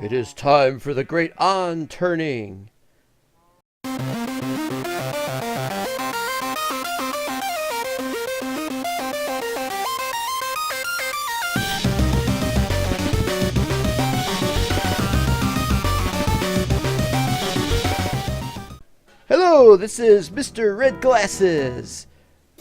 It is time for the great on-turning. Hello, this is Mr. Red Glasses.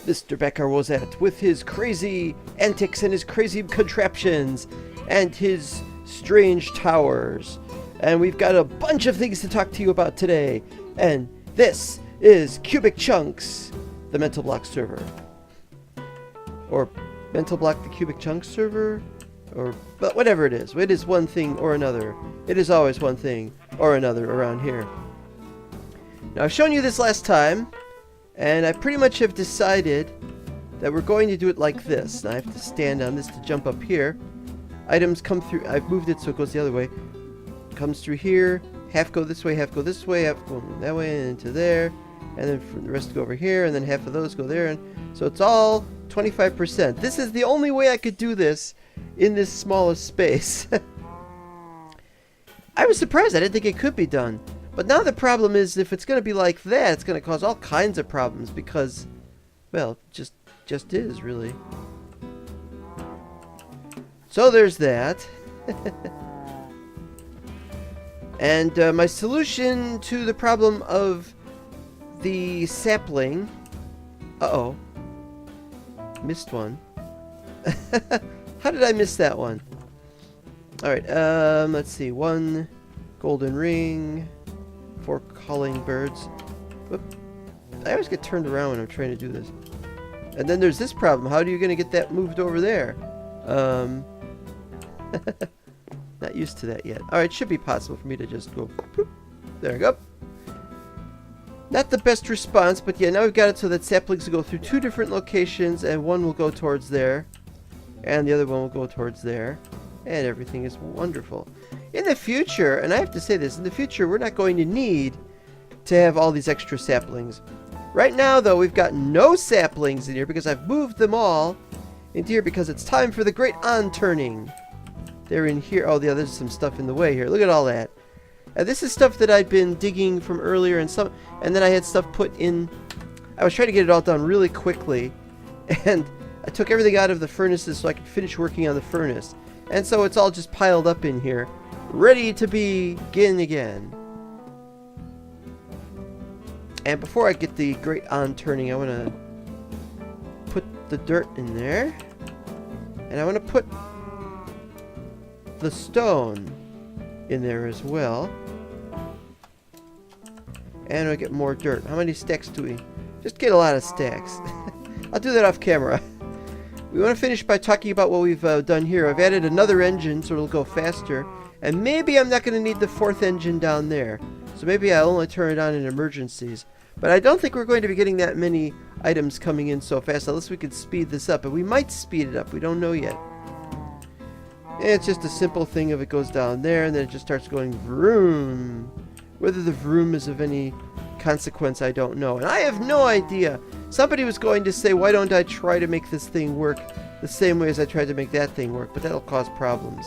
Mr. Becker was at with his crazy antics and his crazy contraptions and his strange towers. And we've got a bunch of things to talk to you about today. And this is Cubic Chunks, the Mental Block server. Or Mental Block the Cubic Chunks server? But whatever it is one thing or another. It is always one thing or another around here. Now, I've shown you this last time, and I pretty much have decided that we're going to do it like this. Now, I have to stand on this to jump up here. Items come through. I've moved it so it goes the other way. Comes through here. Half go this way, half go this way, half go that way, and into there. And then for the rest go over here, and then half of those go there. And so it's all 25%. This is the only way I could do this in this smallest space. I was surprised. I didn't think it could be done. But now the problem is, if it's going to be like that, it's going to cause all kinds of problems because, well, just is, really. So there's that. And my solution to the problem of the sapling... Uh-oh. Missed one. How did I miss that one? Alright, let's see. 1 golden ring... 4 calling birds. Whoop. I always get turned around when I'm trying to do this. And then there's this problem. How are you going to get that moved over there? Not used to that yet. Alright, it should be possible for me to just go... Boop. There we go. Not the best response, but yeah, now we've got it so that saplings will go through 2 different locations, and one will go towards there, and the other one will go towards there, and everything is wonderful. In the future, and I have to say this, in the future we're not going to need to have all these extra saplings. Right now, though, we've got no saplings in here because I've moved them all into here because it's time for the great on-turning. They're in here. Oh, yeah, there's some stuff in the way here. Look at all that. This is stuff that I'd been digging from earlier, and then I had stuff put in. I was trying to get it all done really quickly, and I took everything out of the furnaces so I could finish working on the furnace. And so it's all just piled up in here, ready to begin again. And before I get the great on-turning, I want to put the dirt in there. And I want to put the stone in there as well. And I'll get more dirt. How many stacks do we? Just get a lot of stacks. I'll do that off camera. We want to finish by talking about what we've done here. I've added another engine so it'll go faster. And maybe I'm not going to need the 4th engine down there. So maybe I'll only turn it on in emergencies. But I don't think we're going to be getting that many items coming in so fast unless we could speed this up. But we might speed it up. We don't know yet. And it's just a simple thing if it goes down there and then it just starts going vroom. Whether the vroom is of any consequence, I don't know. And I have no idea. Somebody was going to say, why don't I try to make this thing work the same way as I tried to make that thing work? But that'll cause problems.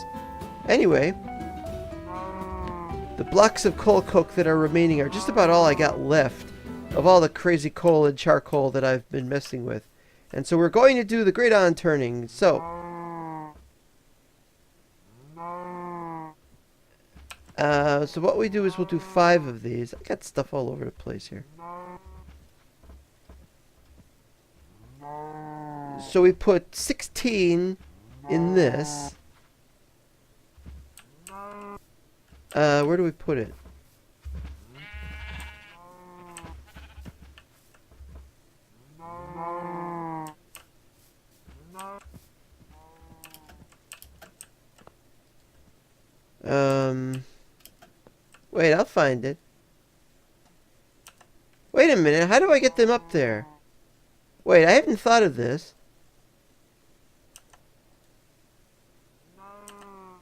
Anyway, the blocks of coal coke that are remaining are just about all I got left of all the crazy coal and charcoal that I've been messing with. And so we're going to do the great on-turning. So what we do is we'll do 5 of these. I got stuff all over the place here. So we put 16 in this. Where do we put it? Wait, I'll find it. Wait a minute, how do I get them up there? Wait, I haven't thought of this.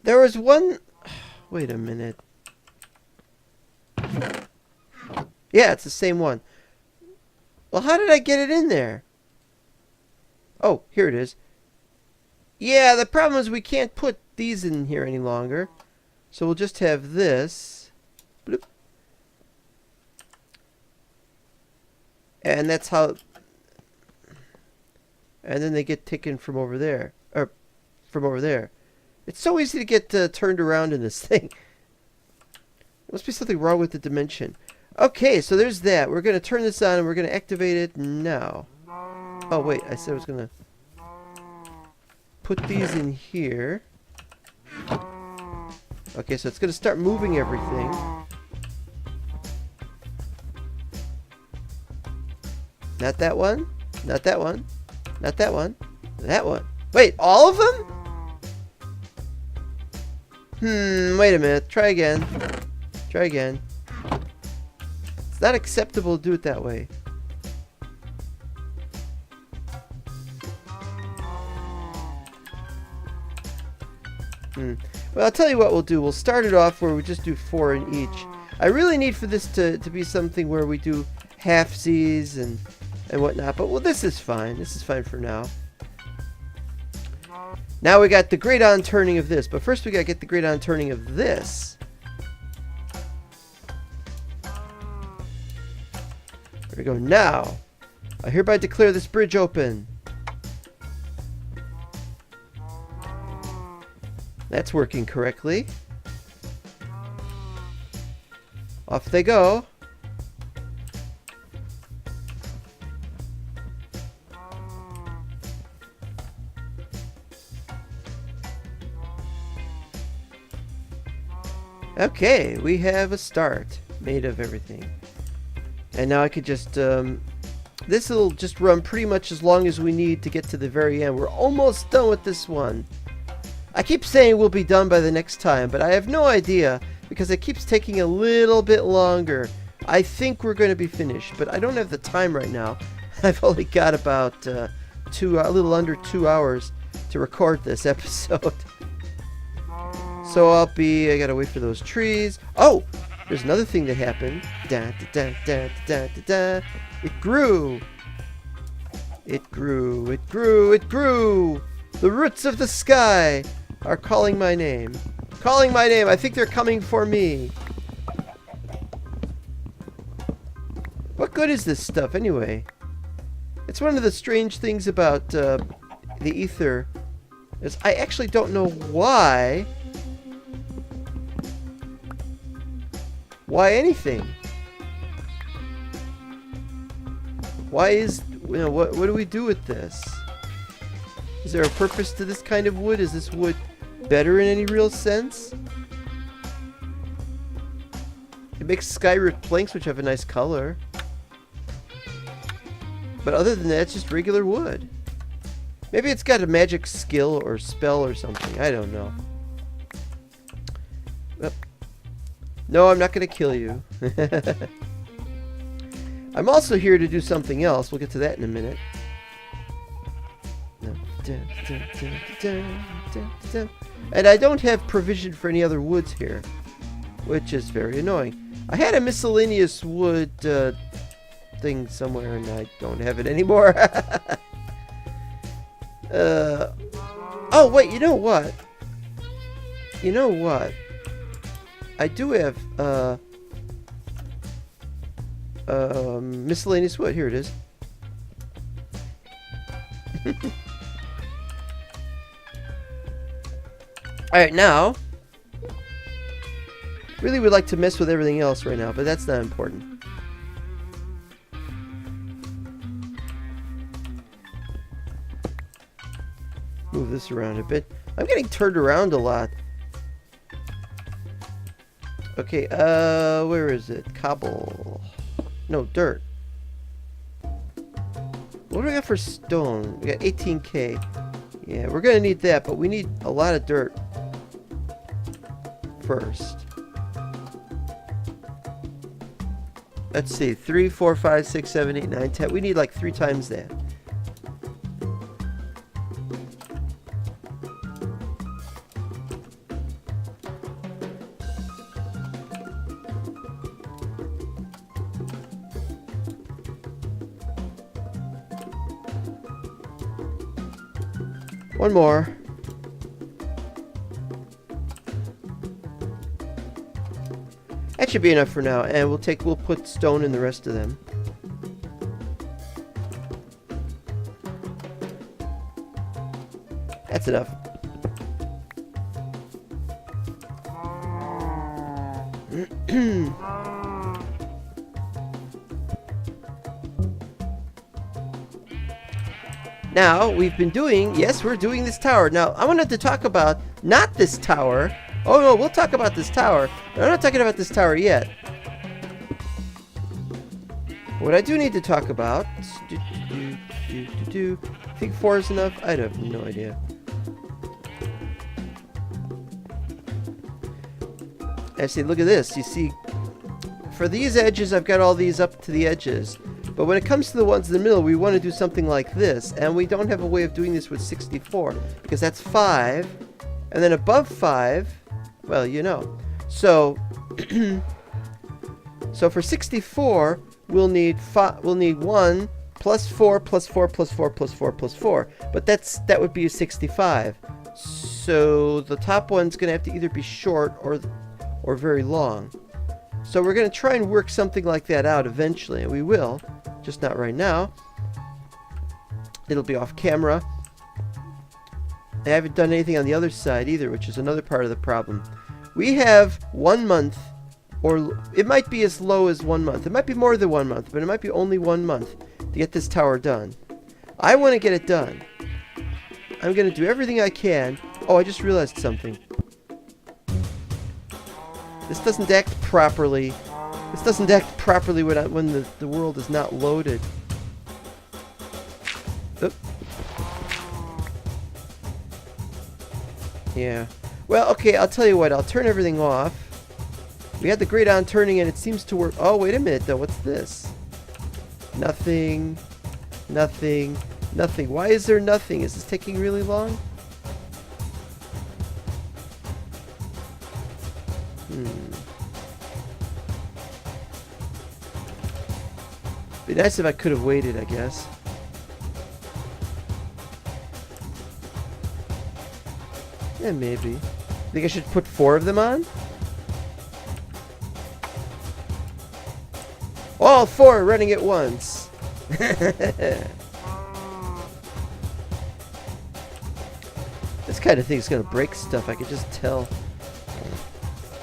There was one... Wait a minute. Yeah, it's the same one. Well, how did I get it in there? Oh, here it is. Yeah, the problem is we can't put these in here any longer. So we'll just have this. Bloop. And that's how... And then they get taken from over there. Or from over there. It's so easy to get turned around in this thing. There must be something wrong with the dimension. Okay, so there's that. We're going to turn this on and we're going to activate it now. Oh, wait. I said I was going to put these in here. Okay, so it's going to start moving everything. Not that one. Not that one. Not that one. That one. Wait, all of them? Wait a minute. Try again. Try again. It's not acceptable to do it that way. Well, I'll tell you what we'll do. We'll start it off where we just do 4 in each. I really need for this to be something where we do halfsies and whatnot. But, well, this is fine. This is fine for now. Now we got the great on turning of this. But first we got to get the great on turning of this. There we go. Now, I hereby declare this bridge open. That's working correctly. Off they go. Okay, we have a start made of everything. And now I could just, this will just run pretty much as long as we need to get to the very end. We're almost done with this one. I keep saying we'll be done by the next time, but I have no idea because it keeps taking a little bit longer. I think we're going to be finished, but I don't have the time right now. I've only got about a little under 2 hours to record this episode. So I gotta wait for those trees. Oh, there's another thing that happened. Da, da, da, da, da, da, da. It grew. It grew. It grew. It grew. The roots of the sky are calling my name. Calling my name. I think they're coming for me. What good is this stuff anyway? It's one of the strange things about the Aether is I actually don't know why. Why anything? Why is, what do we do with this? Is there a purpose to this kind of wood? Is this wood better in any real sense? It makes skyroot planks, which have a nice color. But other than that, it's just regular wood. Maybe it's got a magic skill or spell or something. I don't know. No, I'm not going to kill you. I'm also here to do something else. We'll get to that in a minute. And I don't have provision for any other woods here, which is very annoying. I had a miscellaneous wood thing somewhere, and I don't have it anymore. Oh, wait, you know what? You know what? I do have miscellaneous wood. Here it is. Alright, now really would like to mess with everything else right now, but that's not important. Move this around a bit. I'm getting turned around a lot. Okay, where is it? Cobble. No, dirt. What do we got for stone? We got 18k. Yeah, we're gonna need that, but we need a lot of dirt first. Let's see, 3, 4, 5, 6, 7, 8, 9, 10. We need like 3 times that. One more. That should be enough for now, and we'll put stone in the rest of them. That's enough. Now, we've been doing, yes, we're doing this tower. Now, I wanted to talk about not this tower. Oh no, we'll talk about this tower. But I'm not talking about this tower yet. What I do need to talk about, I think 4 is enough. I have no idea. Actually, look at this. You see, for these edges, I've got all these up to the edges. But when it comes to the ones in the middle, we want to do something like this. And we don't have a way of doing this with 64, because that's 5. And then above 5, well, you know. So, so for 64, we'll need 1 plus 4 plus 4 plus 4 plus 4 plus 4. But that would be a 65. So the top one's going to have to either be short or very long. So we're going to try and work something like that out eventually, and we will, just not right now. It'll be off camera. I haven't done anything on the other side either, which is another part of the problem. We have 1 month, or it might be as low as 1 month. It might be more than 1 month, but it might be only 1 month to get this tower done. I want to get it done. I'm going to do everything I can. Oh, I just realized something. This doesn't act properly. This doesn't act properly when the world is not loaded. Oop. Yeah. Well, okay, I'll tell you what. I'll turn everything off. We had the grid on turning and it seems to work. Oh, wait a minute, though. What's this? Nothing. Nothing. Nothing. Why is there nothing? Is this taking really long? Be nice if I could have waited, I guess. Yeah, maybe. Think I should put 4 of them on? All 4 running at once. This kind of thing is gonna break stuff. I can just tell.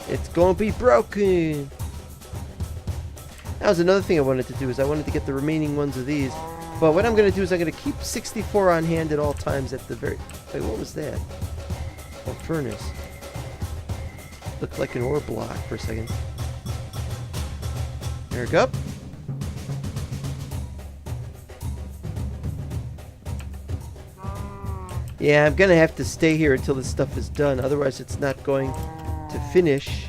It's gonna be broken. That was another thing I wanted to do, is I wanted to get the remaining ones of these. But what I'm gonna do is I'm gonna keep 64 on hand at all times at the very... Wait, what was that? Oh, furnace. Looked like an ore block for a second. There we go. Yeah, I'm gonna have to stay here until this stuff is done, otherwise it's not going to finish.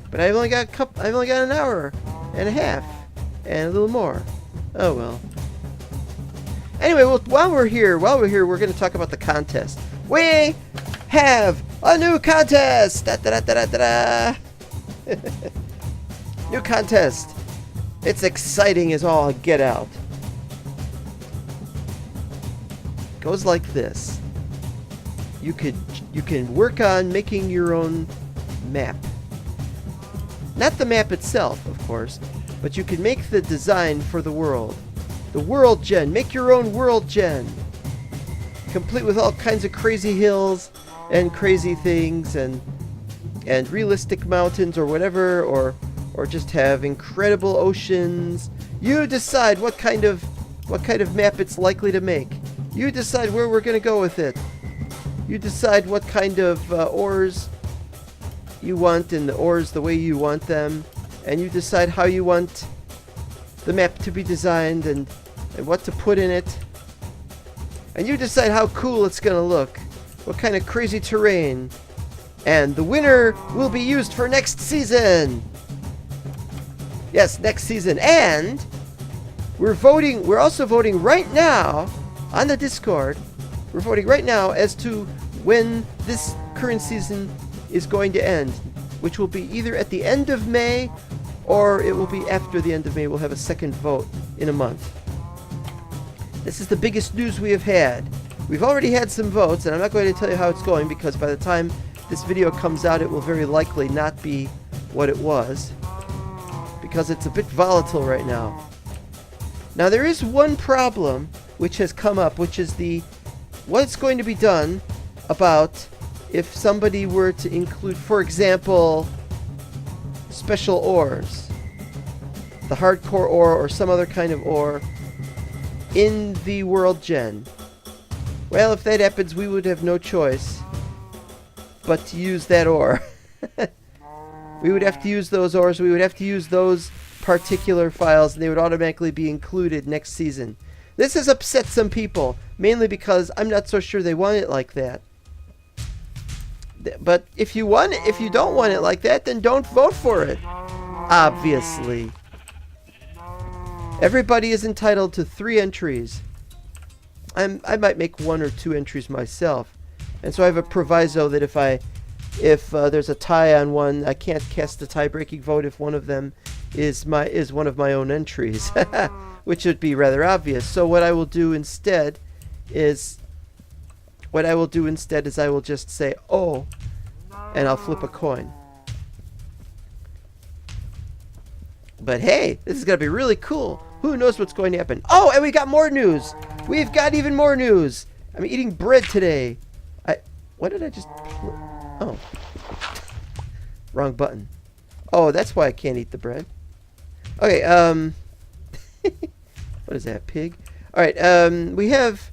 But I've only got an hour and a half and a little more. Oh well. Anyway, well, while we're here, we're going to talk about the contest. We have a new contest. Da, da, da, da, da, da. New contest. It's exciting as all get out. Goes like this. You can work on making your own map. Not the map itself, of course, but you can make the design for the world. The world gen. Make your own world gen. Complete with all kinds of crazy hills and crazy things and realistic mountains or whatever, or just have incredible oceans. You decide what kind of map it's likely to make. You decide where we're going to go with it. You decide what kind of ores you want, and the ores the way you want them, and you decide how you want the map to be designed and what to put in it, and you decide how cool it's gonna look, what kind of crazy terrain, and the winner will be used for next season. Yes, next season. And we're also voting right now on the Discord. We're voting right now as to when this current season is going to end, which will be either at the end of May or it will be after the end of May. We'll have a second vote in a month. This is the biggest news we have had. We've already had some votes, and I'm not going to tell you how it's going because by the time this video comes out, it will very likely not be what it was, because it's a bit volatile right now. Now there is one problem which has come up, which is what's going to be done about if somebody were to include, for example, special ores, the hardcore ore or some other kind of ore in the world gen. Well, if that happens, we would have no choice but to use that ore. We would have to use those ores, we would have to use those particular files, and they would automatically be included next season. This has upset some people, mainly because I'm not so sure they want it like that. But if you don't want it like that, then don't vote for it. Obviously. Everybody is entitled to 3 entries. I might make 1 or 2 entries myself. And so I have a proviso that if there's a tie on one, I can't cast a tie-breaking vote if one of them is one of my own entries, which would be rather obvious. So what I will do instead is I will just say, oh, and I'll flip a coin. But hey, this is going to be really cool. Who knows what's going to happen? Oh, and we got more news. We've got even more news. I'm eating bread today. What did I just... Oh. Wrong button. Oh, that's why I can't eat the bread. Okay, what is that, pig? Alright, we have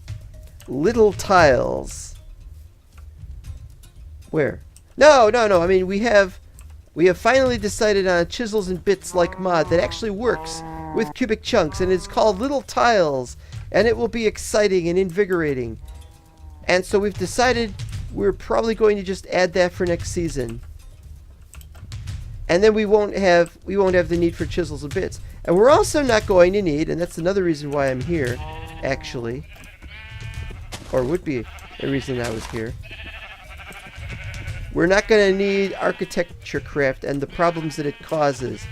little tiles. Where? No. I mean, we have finally decided on a chisels and bits like mod that actually works with cubic chunks, and it's called Little Tiles, and it will be exciting and invigorating. And so we've decided we're probably going to just add that for next season. And then we won't have the need for chisels and bits. And we're also not going to need, and that's another reason why I'm here, actually. Or would be a reason I was here. We're not going to need Architecturecraft and the problems that it causes.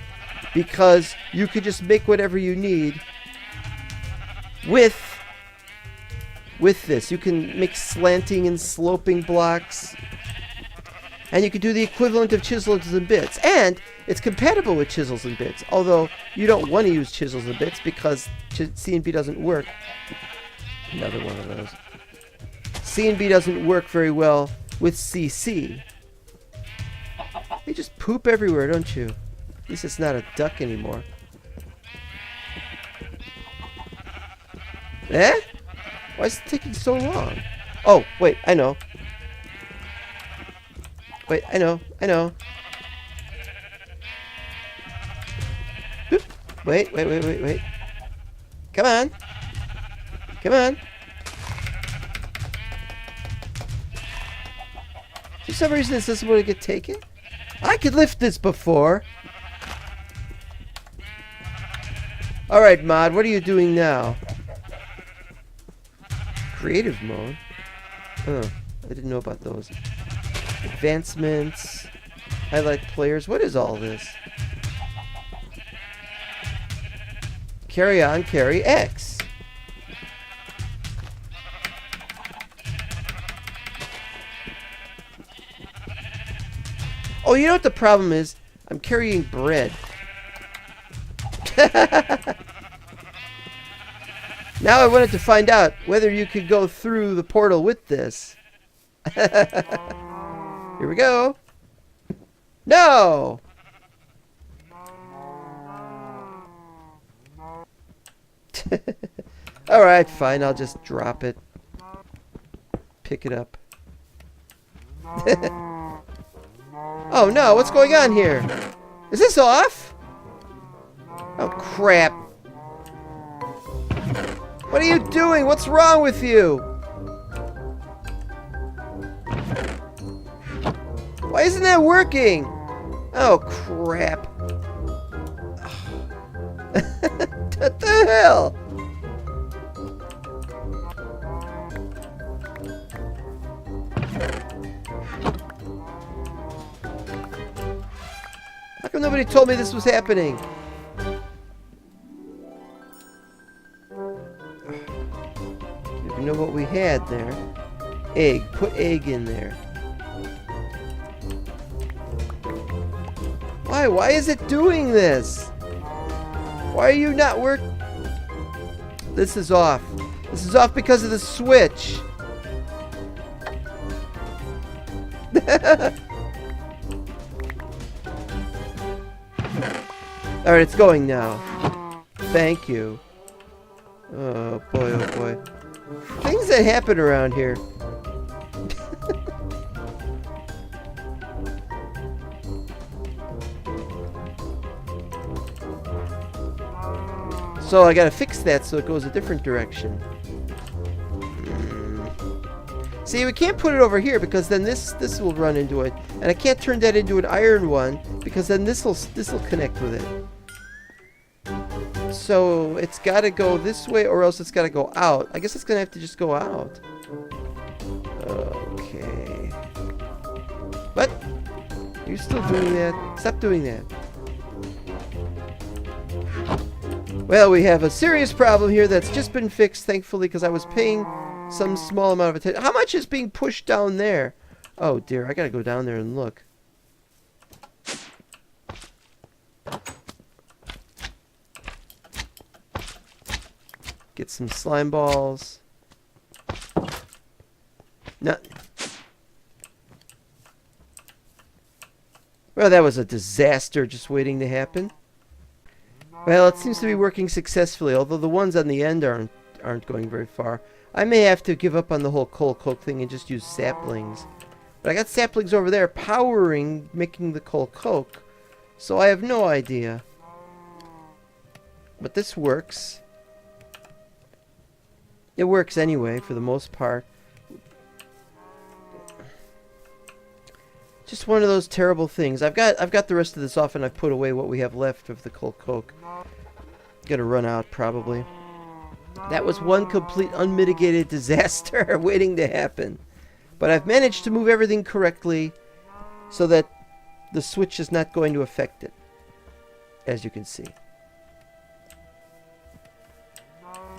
Because you could just make whatever you need with this. You can make slanting and sloping blocks. And you can do the equivalent of chisels and bits. And it's compatible with chisels and bits. Although you don't want to use chisels and bits because C&B doesn't work. Another one of those. C&B doesn't work very well with CC. You just poop everywhere, don't you? At least it's not a duck anymore. Eh? Why is it taking so long? Oh, wait, I know. Wait, I know. Boop. Wait. Come on. For some reason this doesn't want to get taken. I could lift this before. Alright, mod, what are you doing now? Creative mode? Oh, I didn't know about those. Advancements. Highlight players. What is all this? Carry on, carry X. Oh, you know what the problem is? I'm carrying bread. Now I wanted to find out whether you could go through the portal with this. Here we go. No! Alright, fine. I'll just drop it. Pick it up. Oh no, what's going on here? Is this off? Oh crap. What are you doing? What's wrong with you? Why isn't that working? Oh crap. What the hell? How come nobody told me this was happening? You know what we had there? Egg. Put egg in there. Why? Why is it doing this? Why are you not work? This is off. This is off because of the switch. Alright, it's going now. Thank you. Oh boy, oh boy. Things that happen around here. So I gotta fix that so it goes a different direction. See, we can't put it over here because then this will run into it, and I can't turn that into an iron one because then this'll connect with it. So it's got to go this way, or else it's got to go out. I guess it's gonna have to just go out. Okay. What? You're still doing that? Stop doing that. Well, we have a serious problem here that's just been fixed, thankfully, because I was paying some small amount of attention. How much is being pushed down there? Oh dear, I gotta go down there and look. Get some slime balls. No. Well, that was a disaster just waiting to happen. Well, it seems to be working successfully, although the ones on the end aren't going very far. I may have to give up on the whole coal coke thing and just use saplings. But I got saplings over there powering, making the coal coke. So I have no idea. But this works. It works anyway, for the most part. Just one of those terrible things. I've got the rest of this off, and I've put away what we have left of the coal coke. Gonna run out probably. That was one complete unmitigated disaster waiting to happen. But I've managed to move everything correctly so that the switch is not going to affect it, as you can see.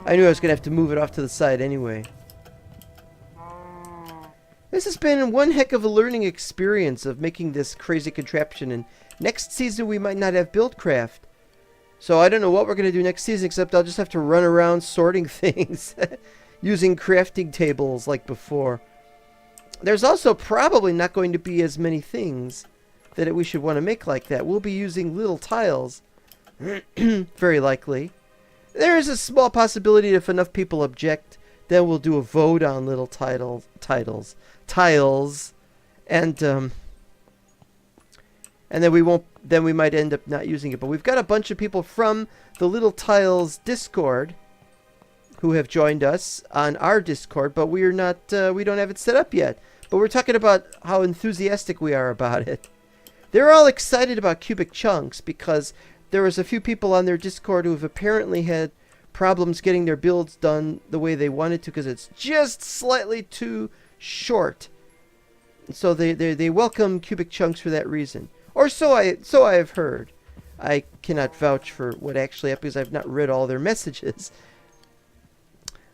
I knew I was gonna have to move it off to the side anyway. This has been one heck of a learning experience of making this crazy contraption, and next season we might not have Buildcraft. So I don't know what we're going to do next season, except I'll just have to run around sorting things using crafting tables like before. There's also probably not going to be as many things that we should want to make like that. We'll be using little tiles, very likely. There is a small possibility if enough people object, then we'll do a vote on little tiles, and then we won't. Then we might end up not using it. But we've got a bunch of people from the Little Tiles Discord who have joined us on our Discord, but we're not. We don't have it set up yet. But we're talking about how enthusiastic we are about it. They're all excited about cubic chunks because there was a few people on their Discord who have apparently had problems getting their builds done the way they wanted to because it's just slightly too short. So they welcome cubic chunks for that reason. Or so I have heard. I cannot vouch for what actually happened because I've not read all their messages.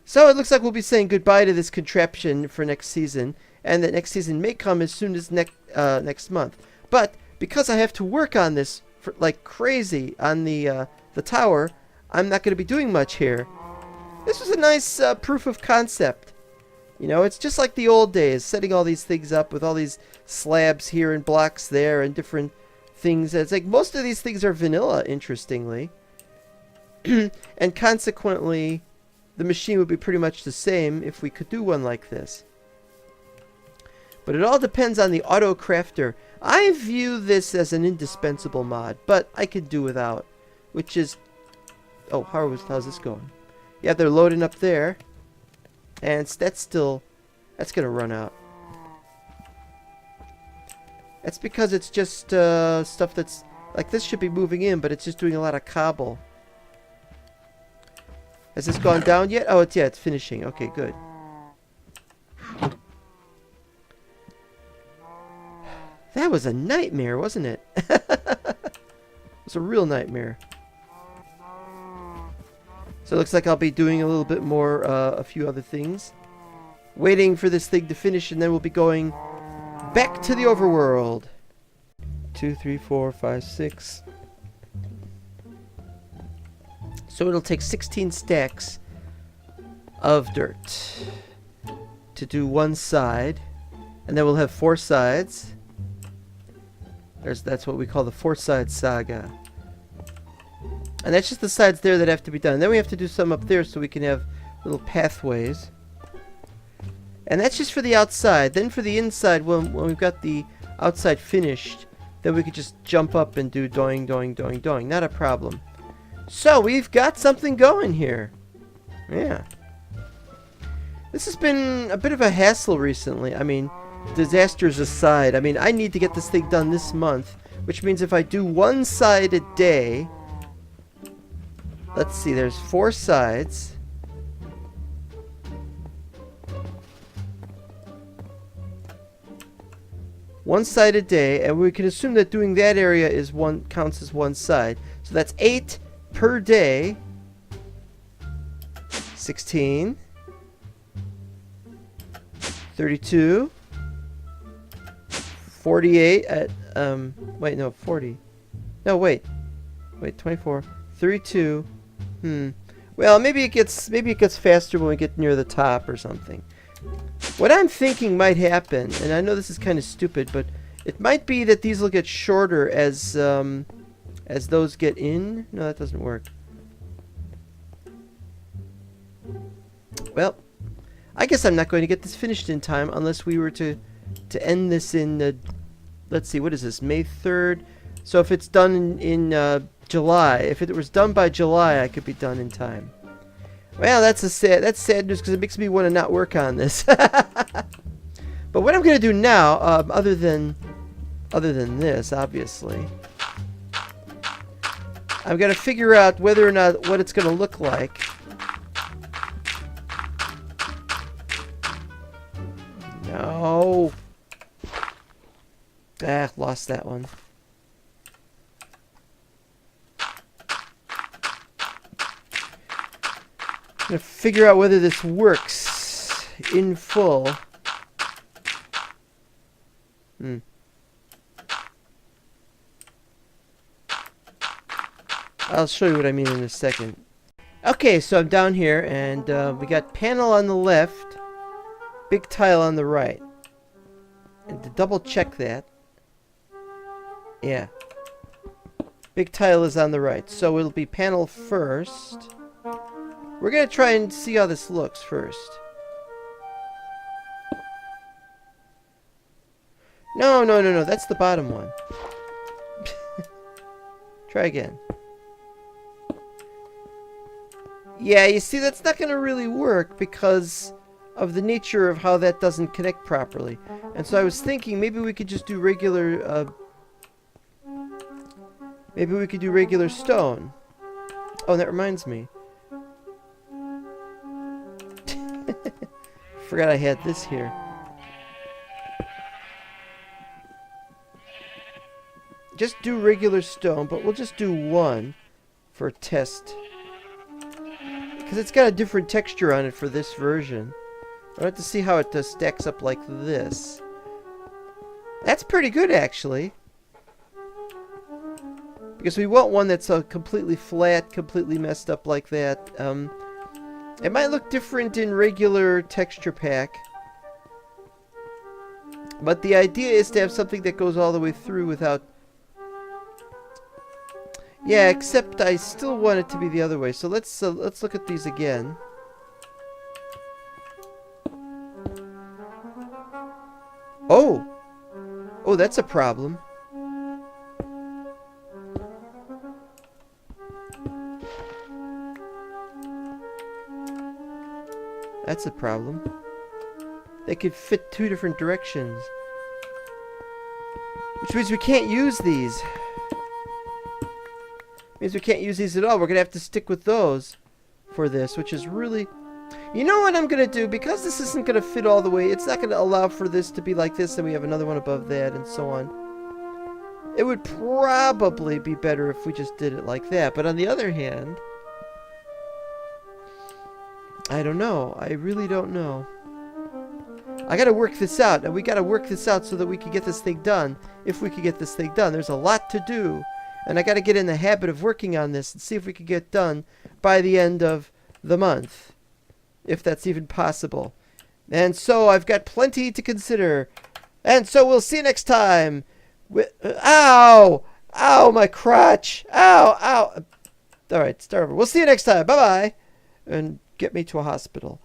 So it looks like we'll be saying goodbye to this contraption for next season, and that next season may come as soon as next month. But because I have to work on this like crazy on the tower, I'm not going to be doing much here. This was a nice proof of concept. You know, it's just like the old days, setting all these things up with all these slabs here and blocks there and different things. It's like most of these things are vanilla, interestingly. And consequently, the machine would be pretty much the same if we could do one like this. But it all depends on the auto crafter. I view this as an indispensable mod, but I could do without, which is... Oh, how's this going? Yeah, they're loading up there. And that's going to run out. That's because it's just stuff that's... Like, this should be moving in, but it's just doing a lot of cobble. Has this gone down yet? Oh, it's finishing. Okay, good. That was a nightmare, wasn't it? It was a real nightmare. So it looks like I'll be doing a little bit more, a few other things. Waiting for this thing to finish, and then we'll be going back to the overworld. 2, 3, 4, 5, 6. So it'll take 16 stacks of dirt to do one side. And then we'll have 4 sides. That's what we call the 4-side saga. And that's just the sides there that have to be done. Then we have to do some up there so we can have little pathways. And that's just for the outside. Then for the inside, when we've got the outside finished, then we could just jump up and do doing, doing, doing, doing. Not a problem. So we've got something going here. Yeah. This has been a bit of a hassle recently. I mean, disasters aside. I mean, I need to get this thing done this month, which means if I do one side a day... Let's see, there's 4 sides. One side a day, and we can assume that doing that area is counts as one side. So that's 8 per day. 16. 32. 48 at wait, no, 40. No, wait. Wait, 24. 32. Well, maybe it gets faster when we get near the top or something. What I'm thinking might happen, and I know this is kind of stupid, but it might be that these will get shorter as those get in. No, that doesn't work. Well, I guess I'm not going to get this finished in time unless we were to end this in let's see, what is this, May 3rd? So if it's done in July, if it was done by July, I could be done in time. Well, that's sad news because it makes me want to not work on this. But what I'm going to do now, other than this, obviously, I'm going to figure out whether or not what it's going to look like. No. Ah, lost that one. I'm going to figure out whether this works in full. I'll show you what I mean in a second. Okay, so I'm down here, and we got panel on the left, big tile on the right. And to double check that, yeah, big tile is on the right, so it'll be panel first. We're going to try and see how this looks first. No, that's the bottom one. Try again. Yeah, you see, that's not going to really work because of the nature of how that doesn't connect properly. And so I was thinking maybe we could just do regular, maybe we could do regular stone. Oh, that reminds me. Forgot I had this here. Just do regular stone, but we'll just do one for a test. Because it's got a different texture on it for this version. I have to see how it stacks up like this. That's pretty good, actually. Because we want one that's completely flat, completely messed up like that. It might look different in regular texture pack. But the idea is to have something that goes all the way through without... Yeah, except I still want it to be the other way. So let's look at these again. Oh! Oh, that's a problem. That's a problem. They could fit 2 different directions. Which means we can't use these. Means we can't use these at all. We're going to have to stick with those for this, which is really... You know what I'm going to do? Because this isn't going to fit all the way, it's not going to allow for this to be like this, and we have another one above that, and so on. It would probably be better if we just did it like that. But on the other hand... I don't know. I really don't know. I gotta work this out, and we gotta work this out so that we can get this thing done. If we can get this thing done. There's a lot to do. And I gotta get in the habit of working on this and see if we can get done by the end of the month. If that's even possible. And so I've got plenty to consider. And so we'll see you next time. Ow! Ow, my crotch! Ow! Ow! Alright, start over. We'll see you next time. Bye-bye. And get me to a hospital.